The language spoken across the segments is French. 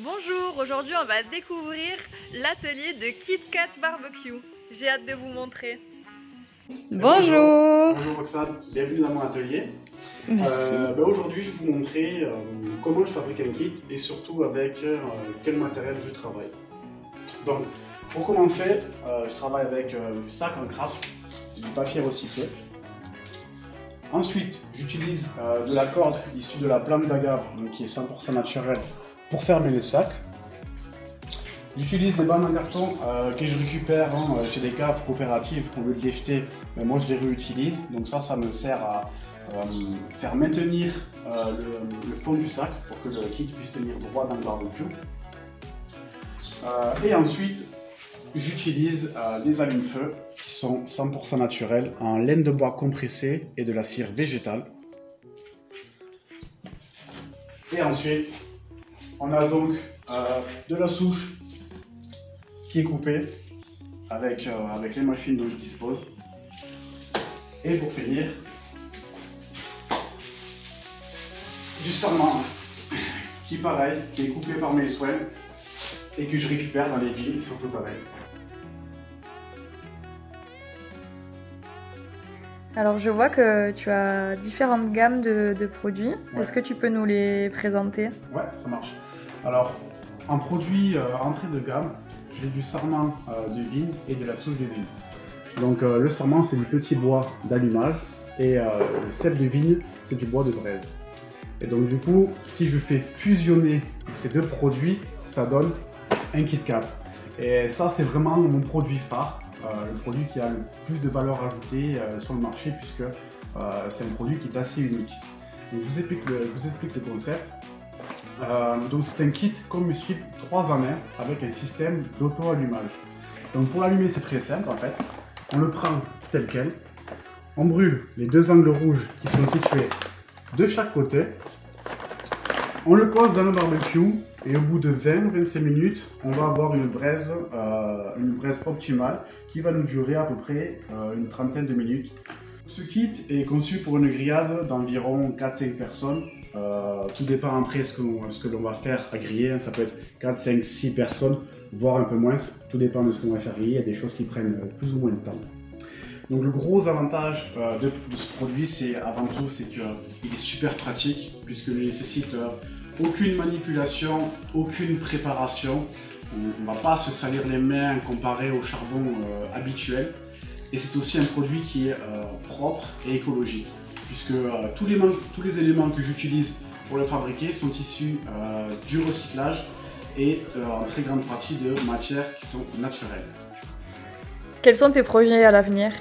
Bonjour, aujourd'hui on va découvrir l'atelier de Kit Kat Barbecue. J'ai hâte de vous montrer. Bonjour. Bonjour Roxane, bienvenue dans mon atelier. Merci. Aujourd'hui je vais vous montrer comment je fabrique un kit et surtout avec quel matériel je travaille. Donc pour commencer, je travaille avec du sac en craft, c'est du papier recyclé. Ensuite j'utilise de la corde issue de la plante d'agave, donc qui est 100% naturelle, pour fermer les sacs. J'utilise des bandes en carton que je récupère chez des caves coopératives au lieu de les jeter, mais moi je les réutilise. Donc ça me sert à faire maintenir le fond du sac pour que le kit puisse tenir droit dans le barbecue. Et ensuite, j'utilise des allumes-feu qui sont 100% naturels en laine de bois compressée et de la cire végétale. Et ensuite, on a donc de la souche qui est coupée avec les machines dont je dispose. Et pour finir, du sarment qui pareil, qui est coupé par mes soins et que je récupère dans les villes, surtout pareil. Alors je vois que tu as différentes gammes de produits. Ouais. Est-ce que tu peux nous les présenter? Ouais, ça marche. Alors, en produit entrée de gamme, j'ai du sarment de vigne et de la souche de vigne. Donc le sarment, c'est du petit bois d'allumage et le cèpe de vigne, c'est du bois de braise. Et donc du coup, si je fais fusionner ces deux produits, ça donne un Kit Kat. Et ça, c'est vraiment mon produit phare, le produit qui a le plus de valeur ajoutée sur le marché, puisque c'est un produit qui est assez unique. Donc je vous explique le concept. Donc c'est un kit combustible 3 en 1 avec un système d'auto-allumage. Donc pour l'allumer, c'est très simple en fait. On le prend tel quel, on brûle les deux angles rouges qui sont situés de chaque côté, on le pose dans le barbecue et au bout de 20-25 minutes, on va avoir une braise optimale qui va nous durer à peu près une trentaine de minutes. Ce kit est conçu pour une grillade d'environ 4-5 personnes. Tout dépend après ce que l'on va faire à griller. Ça peut être 4, 5, 6 personnes, voire un peu moins. Tout dépend de ce qu'on va faire griller. Il y a des choses qui prennent plus ou moins de temps. Donc le gros avantage de ce produit, c'est avant tout, c'est qu'il est super pratique puisqu'il ne nécessite aucune manipulation, aucune préparation. On ne va pas se salir les mains comparé au charbon habituel. Et c'est aussi un produit qui est propre et écologique, puisque tous les éléments que j'utilise pour le fabriquer sont issus du recyclage et en très grande partie de matières qui sont naturelles. Quels sont tes projets à l'avenir?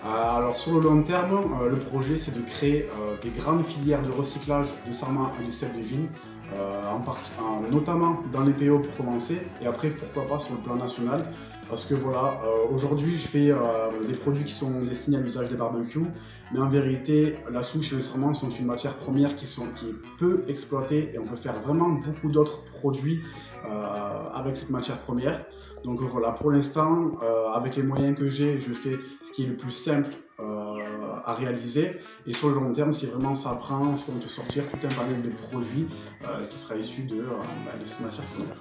Alors sur le long terme, le projet c'est de créer des grandes filières de recyclage de sarment et de cèpe de vigne, notamment dans les PO pour commencer, et après pourquoi pas sur le plan national, parce que voilà, aujourd'hui je fais des produits qui sont destinés à l'usage des barbecues, mais en vérité la souche et le sarment sont une matière première qui est peu exploitée et on peut faire vraiment beaucoup d'autres produits avec cette matière première. Donc voilà, pour l'instant, avec les moyens que j'ai, je fais ce qui est le plus simple à réaliser. Et sur le long terme, si vraiment ça prend, je compte sortir tout un panel de produits qui sera issu de cette matière première.